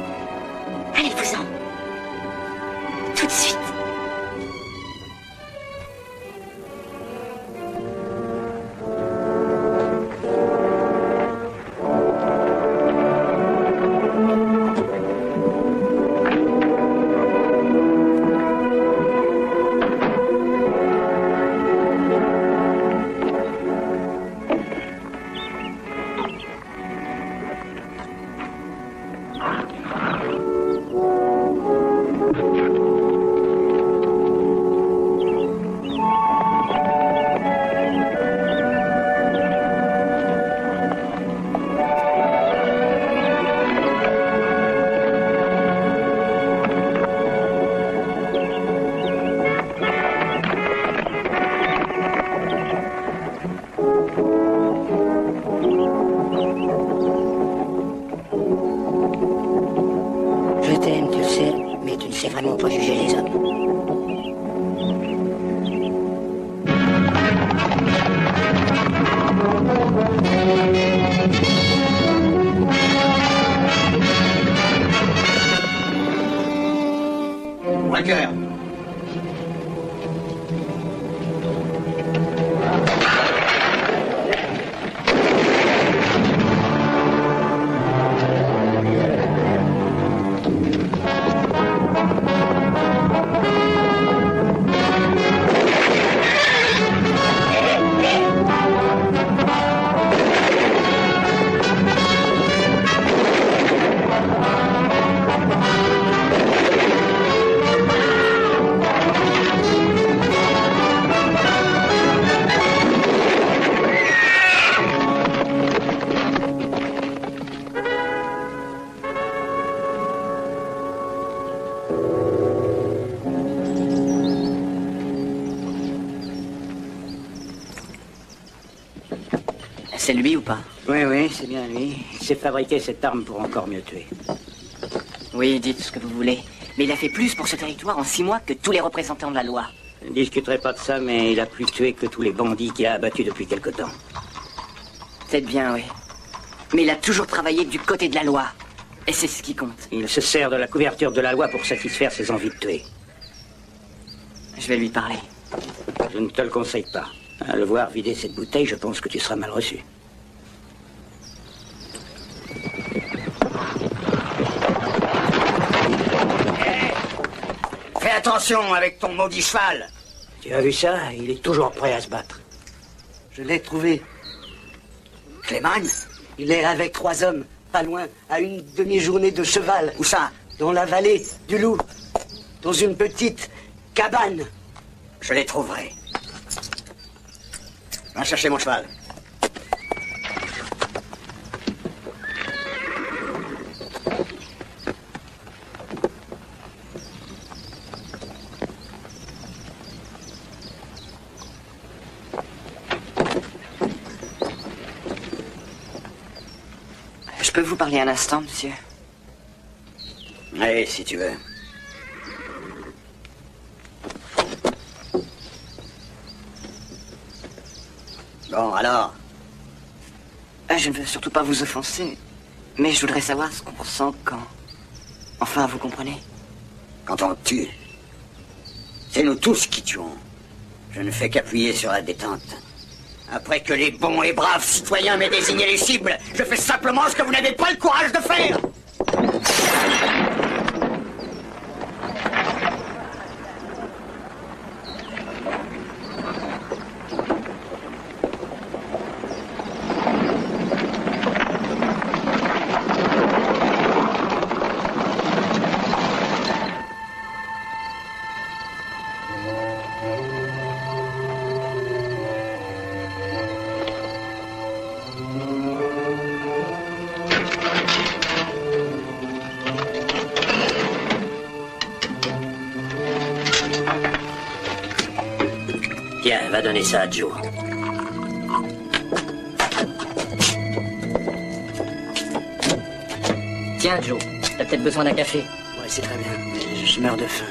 Allez-vous-en. Tout de suite. Je t'aime, tu le sais, mais tu ne sais vraiment pas juger les hommes. Walker. C'est lui ou pas? Oui, oui, c'est bien lui. Il s'est fabriqué cette arme pour encore mieux tuer. Oui, dites ce que vous voulez. Mais il a fait plus pour ce territoire en 6 mois que tous les représentants de la loi. Je ne discuterai pas de ça, mais il a plus tué que tous les bandits qu'il a abattus depuis quelque temps. Peut-être bien, oui. Mais il a toujours travaillé du côté de la loi. Et c'est ce qui compte. Il se sert de la couverture de la loi pour satisfaire ses envies de tuer. Je vais lui parler. Je ne te le conseille pas. À le voir vider cette bouteille, je pense que tu seras mal reçu. attention avec ton maudit cheval. Tu as vu ça? Il est toujours prêt à se battre. Je l'ai trouvé. Clément? Il est avec 3 hommes, pas loin, à une demi-journée de cheval. Où ça? Dans la vallée du Loup. Dans une petite cabane. Je les trouverai. Va chercher mon cheval. Je peux vous parler un instant, monsieur? Oui, si tu veux. Bon, alors? Je ne veux surtout pas vous offenser, mais je voudrais savoir ce qu'on ressent quand... Enfin, vous comprenez? Quand on tue, c'est nous tous qui tuons. Je ne fais qu'appuyer sur la détente. Après que les bons et braves citoyens m'aient désigné les cibles, je fais simplement ce que vous n'avez pas le courage de faire. Tiens, va donner ça à Joe. Tiens, Joe, t'as peut-être besoin d'un café. Ouais, c'est très bien. Je meurs de faim.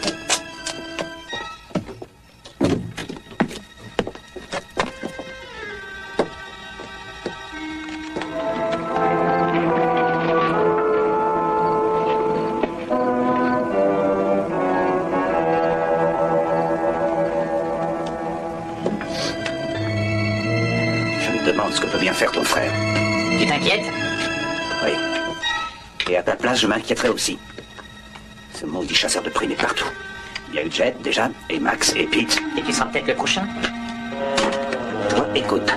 Ce que peut bien faire ton frère. Tu t'inquiètes? Oui. Et à ta place, je m'inquiéterais aussi. Ce maudit chasseur de primes est partout. Il y a eu Jet, déjà, et Max, et Pete. Et tu seras peut-être le prochain? Toi, écoute,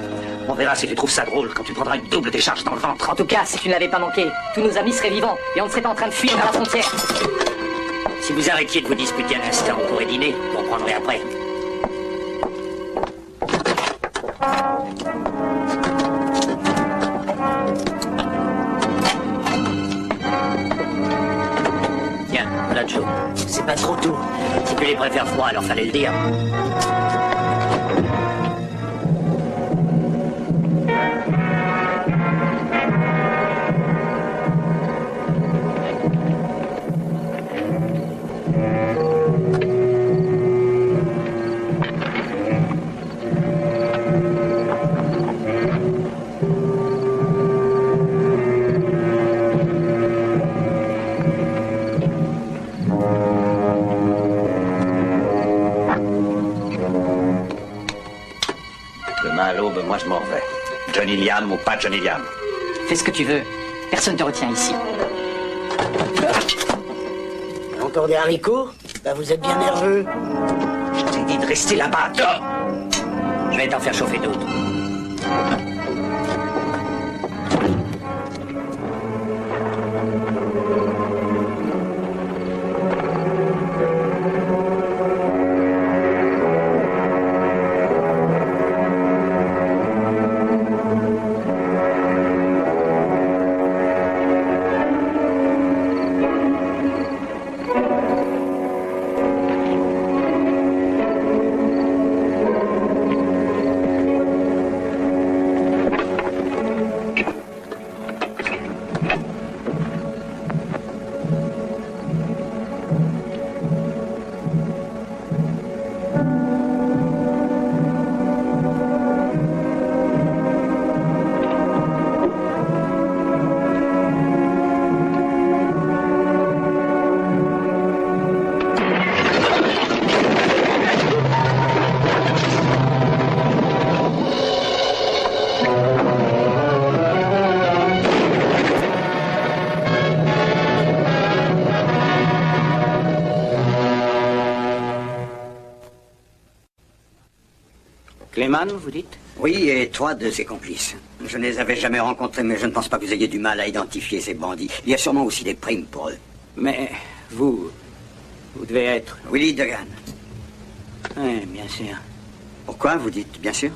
on verra si tu trouves ça drôle quand tu prendras une double décharge dans le ventre. En tout cas, si tu ne l'avais pas manqué, tous nos amis seraient vivants et on ne serait pas en train de fuir vers la frontière. Si vous arrêtiez de vous disputer un instant, on pourrait dîner. Vous reprendrez après. Tiens, voilà Joe. C'est pas trop tôt. Si tu les préfères froids, alors fallait le dire. Moi, je m'en vais. Johnny Liam ou pas Johnny Liam. Fais ce que tu veux. Personne ne te retient ici. Encore des haricots? Bah, vous êtes bien nerveux. Je t'ai dit de rester là-bas, dehors. Je vais t'en faire chauffer d'autres. Clayman, vous dites? Oui, et 3 de ses complices. Je ne les avais jamais rencontrés, mais je ne pense pas que vous ayez du mal à identifier ces bandits. Il y a sûrement aussi des primes pour eux. Mais vous devez être... Willie Duggan. Oui, bien sûr. Pourquoi vous dites bien sûr?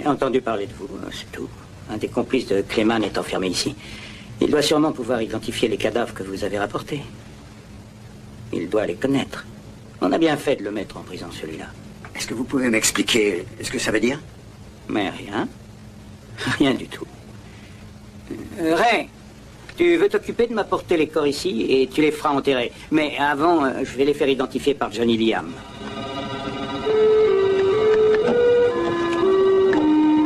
J'ai entendu parler de vous, c'est tout. Un des complices de Clayman est enfermé ici. Il doit sûrement pouvoir identifier les cadavres que vous avez rapportés. Il doit les connaître. On a bien fait de le mettre en prison, celui-là. Est-ce que vous pouvez m'expliquer ce que ça veut dire? Mais rien. Rien du tout. Ray, tu veux t'occuper de m'apporter les corps ici et tu les feras enterrer. Mais avant, je vais les faire identifier par Johnny Liam.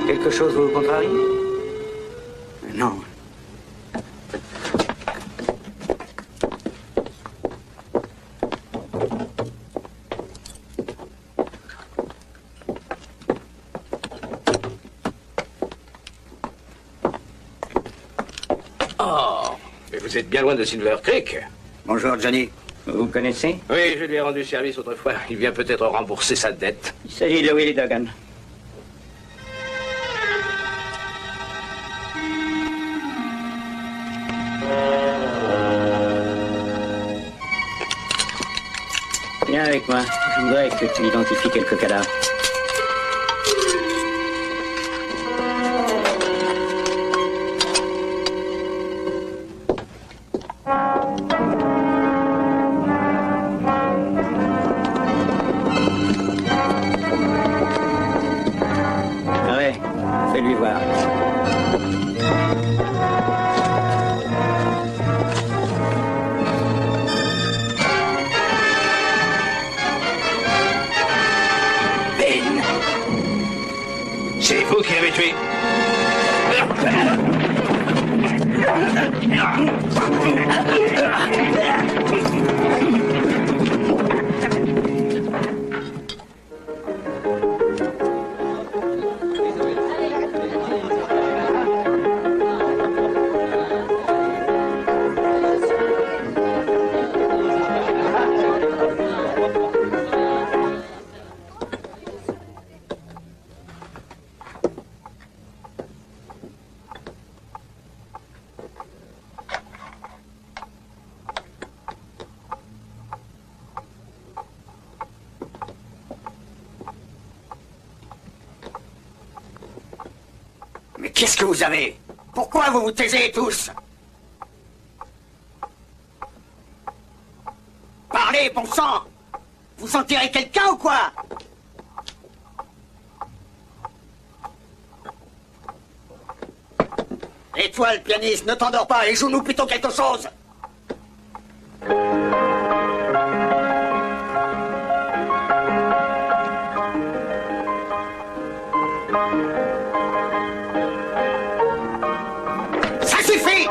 Quelque chose vous contrarie? Non. Oh, mais vous êtes bien loin de Silver Creek. Bonjour, Johnny. Vous connaissez? Oui, je lui ai rendu service autrefois. Il vient peut-être rembourser sa dette. Il s'agit de Willie Duggan. Viens avec moi. Je voudrais que tu identifies quelques cadavres. Ouais, fais-lui voir. C'est vous qui l'avez tué. Mais qu'est-ce que vous avez? Pourquoi vous vous taisez tous? Parlez, bon sang! Vous en tirez quelqu'un ou quoi? Et toi, le pianiste, ne t'endors pas et joue-nous plutôt quelque chose! Ça suffit!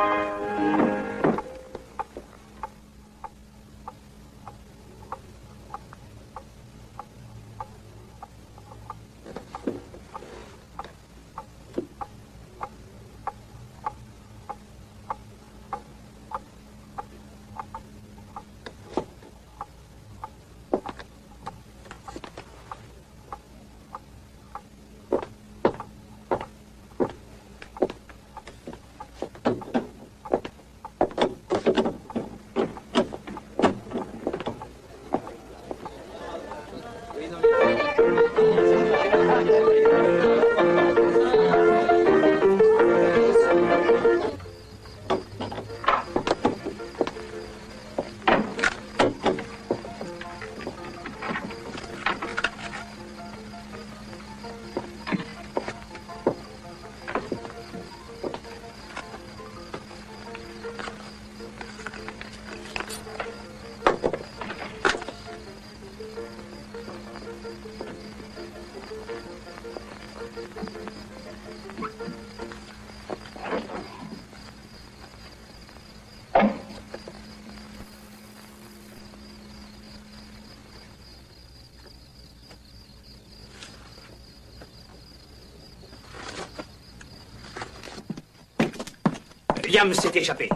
Liam s'est échappé.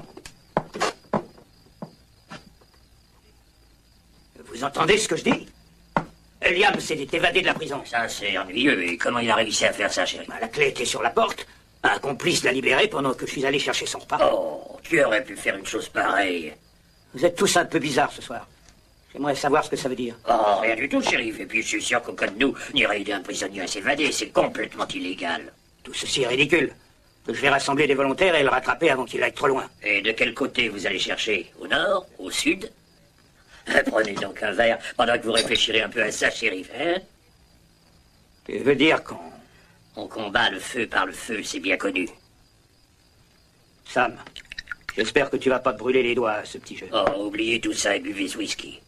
Vous entendez ce que je dis? Liam s'est évadé de la prison. Ça, c'est ennuyeux. Et comment il a réussi à faire ça, chérie? La clé était sur la porte. Un complice l'a libéré pendant que je suis allé chercher son repas. Oh, tu aurais pu faire une chose pareille. Vous êtes tous un peu bizarres ce soir. J'aimerais savoir ce que ça veut dire. Oh, rien du tout, shérif. Et puis je suis sûr qu'aucun de nous n'irait aider un prisonnier à s'évader. C'est complètement illégal. Tout ceci est ridicule. Je vais rassembler des volontaires et le rattraper avant qu'il aille trop loin. Et de quel côté vous allez chercher? Au nord? Au sud? Prenez donc un verre pendant que vous réfléchirez un peu à ça, shérif, hein? Tu veux dire qu'on... On combat le feu par le feu, c'est bien connu. Sam, j'espère que tu vas pas te brûler les doigts à ce petit jeu. Oh, oubliez tout ça et buvez ce whisky.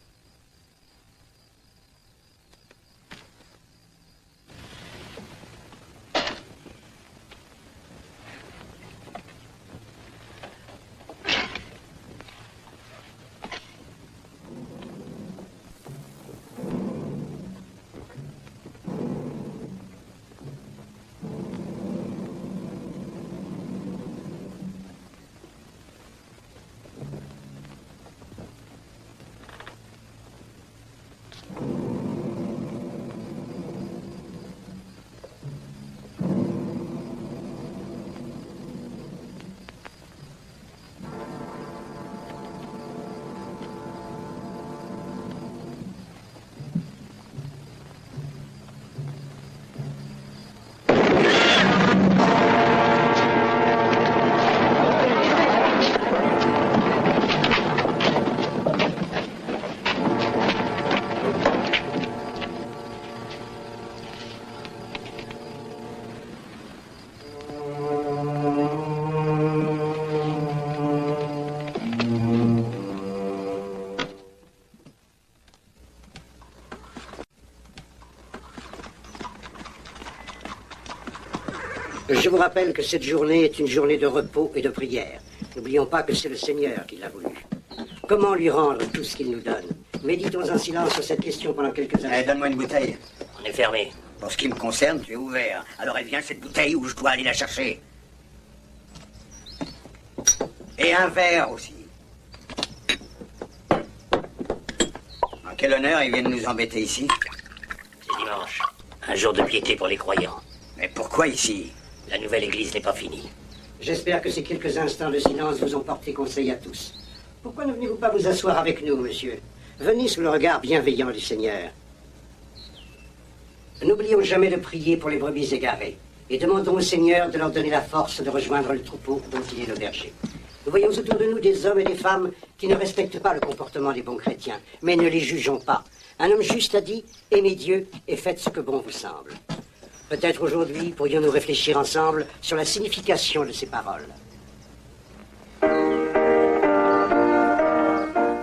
Je vous rappelle que cette journée est une journée de repos et de prière. N'oublions pas que c'est le Seigneur qui l'a voulu. Comment lui rendre tout ce qu'il nous donne? Méditons en silence sur cette question pendant quelques instants. Donne-moi une bouteille. On est fermé. Pour ce qui me concerne, tu es ouvert. Alors elle vient cette bouteille où je dois aller la chercher. Et un verre aussi. En quel honneur ils viennent nous embêter ici? C'est dimanche. Un jour de piété pour les croyants. Mais pourquoi ici? La nouvelle église n'est pas finie. J'espère que ces quelques instants de silence vous ont porté conseil à tous. Pourquoi ne venez-vous pas vous asseoir avec nous, monsieur? Venez sous le regard bienveillant du Seigneur. N'oublions jamais de prier pour les brebis égarées et demandons au Seigneur de leur donner la force de rejoindre le troupeau dont il est le berger. Nous voyons autour de nous des hommes et des femmes qui ne respectent pas le comportement des bons chrétiens, mais ne les jugeons pas. Un homme juste a dit « Aimez Dieu et faites ce que bon vous semble ». Peut-être aujourd'hui pourrions-nous réfléchir ensemble sur la signification de ces paroles.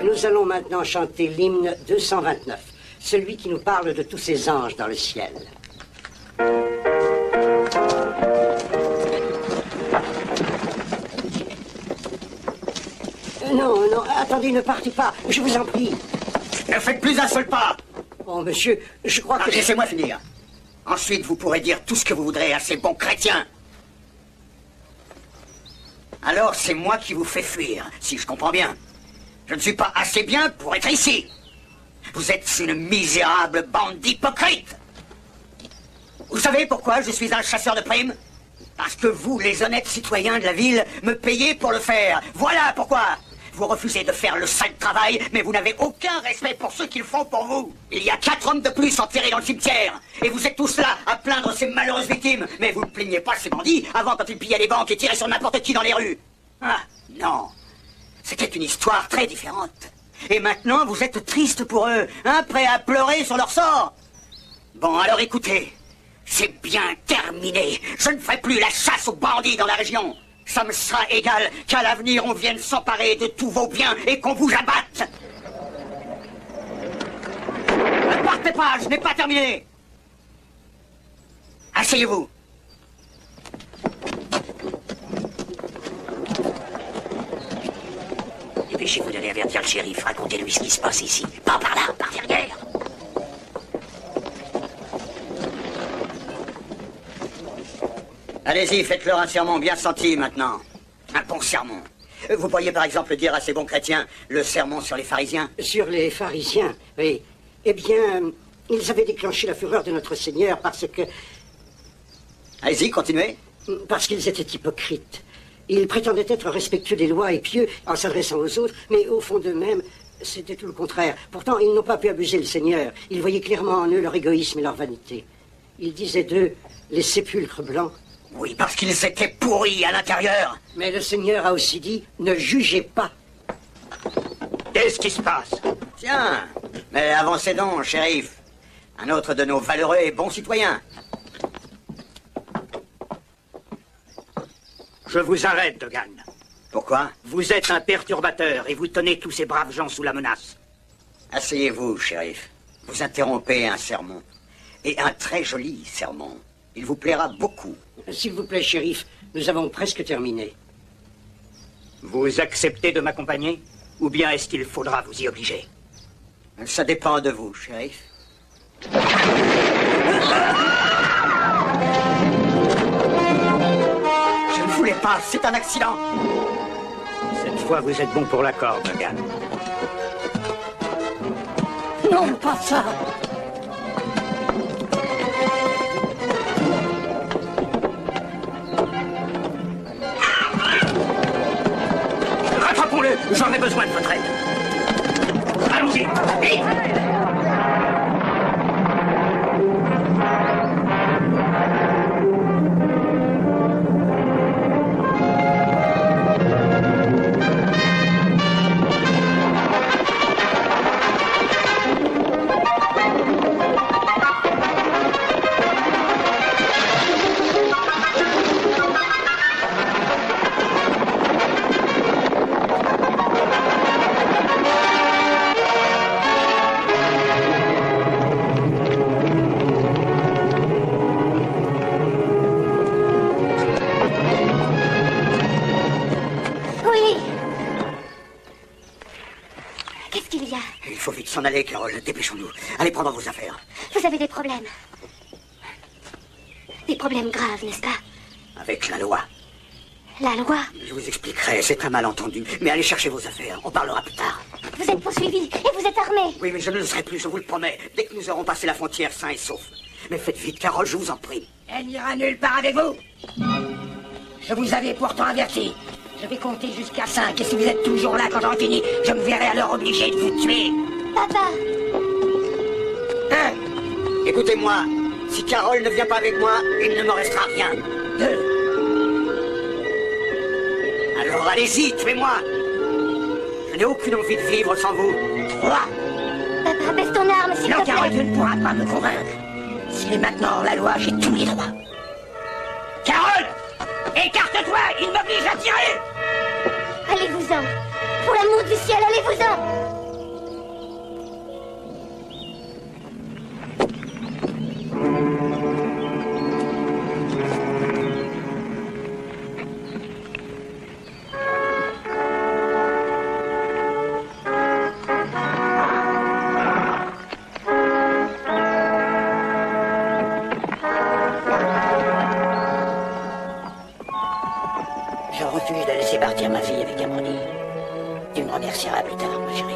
Nous allons maintenant chanter l'hymne 229, celui qui nous parle de tous ces anges dans le ciel. Non, non, attendez, ne partez pas, je vous en prie. Ne faites plus un seul pas. Oh, monsieur, je crois que... Laissez-moi finir. Ensuite, vous pourrez dire tout ce que vous voudrez à ces bons chrétiens. Alors, c'est moi qui vous fais fuir, si je comprends bien. Je ne suis pas assez bien pour être ici. Vous êtes une misérable bande d'hypocrites. Vous savez pourquoi je suis un chasseur de primes? Parce que vous, les honnêtes citoyens de la ville, me payez pour le faire. Voilà pourquoi. Vous refusez de faire le sale travail, mais vous n'avez aucun respect pour ceux qui le font pour vous. Il y a 4 hommes de plus enterrés dans le cimetière. Et vous êtes tous là à plaindre ces malheureuses victimes. Mais vous ne plaignez pas ces bandits avant quand ils pillaient les banques et tiraient sur n'importe qui dans les rues. Ah, non. C'était une histoire très différente. Et maintenant, vous êtes triste pour eux, hein, prêts à pleurer sur leur sort. Bon, alors écoutez. C'est bien terminé. Je ne ferai plus la chasse aux bandits dans la région. Ça me sera égal qu'à l'avenir on vienne s'emparer de tous vos biens et qu'on vous abatte. Ne partez pas, je n'ai pas terminé. Asseyez-vous. Dépêchez-vous d'aller avertir le shérif, racontez-lui ce qui se passe ici. Pas par là, par derrière. Allez-y, faites-leur un sermon bien senti maintenant. Un bon sermon. Vous pourriez par exemple dire à ces bons chrétiens le sermon sur les pharisiens. Sur les pharisiens, oui. Eh bien, Ils avaient déclenché la fureur de notre Seigneur parce que... Allez-y, continuez. Parce qu'ils étaient hypocrites. Ils prétendaient être respectueux des lois et pieux en s'adressant aux autres, mais au fond d'eux-mêmes, c'était tout le contraire. Pourtant, ils n'ont pas pu abuser le Seigneur. Ils voyaient clairement en eux leur égoïsme et leur vanité. Ils disaient d'eux les sépulcres blancs. Oui, parce qu'ils étaient pourris à l'intérieur. Mais le Seigneur a aussi dit, ne jugez pas. Qu'est-ce qui se passe? Tiens, mais avancez donc, shérif. Un autre de nos valeureux et bons citoyens. Je vous arrête, Dogan. Pourquoi? Vous êtes un perturbateur et vous tenez tous ces braves gens sous la menace. Asseyez-vous, shérif. Vous interrompez un sermon. Et un très joli sermon. Il vous plaira beaucoup. S'il vous plaît, shérif, nous avons presque terminé. Vous acceptez de m'accompagner? Ou bien est-ce qu'il faudra vous y obliger? Ça dépend de vous, shérif. Je ne voulais pas, c'est un accident. Cette fois, vous êtes bon pour la corde, Dogan. Non, pas ça. Rattrapons-le! J'en ai besoin de votre aide. Allons-y! Vite! Oui. Qu'est-ce qu'il y a? Il faut vite s'en aller, Carole. Dépêchons-nous. Allez prendre vos affaires. Vous avez des problèmes. Des problèmes graves, n'est-ce pas? Avec la loi. La loi. Je vous expliquerai, c'est un malentendu. Mais allez chercher vos affaires. On parlera plus tard. Vous êtes poursuivi et vous êtes armé. Oui, mais je ne le serai plus, je vous le promets. Dès que nous aurons passé la frontière sains et saufs. Mais faites vite, Carole, je vous en prie. Elle n'ira nulle part avec vous. Je vous avais pourtant averti. Je vais compter jusqu'à 5 et si vous êtes toujours là quand j'aurai fini, je me verrai alors obligé de vous tuer. Papa. Hein? Écoutez-moi, si Carole ne vient pas avec moi, il ne me restera rien. 2. Alors allez-y, tuez-moi. Je n'ai aucune envie de vivre sans vous. 3. Papa, baisse ton arme, s'il Non, te plaît. Carole, tu ne pourras pas me convaincre. S'il est maintenant hors la loi, j'ai tous les droits. Carole! Écarte-toi! Il m'oblige à tirer! Allez-vous-en. Pour l'amour du ciel, allez-vous-en. Je refuse de laisser partir ma fille avec Amandine. Tu me remercieras plus tard, ma chérie.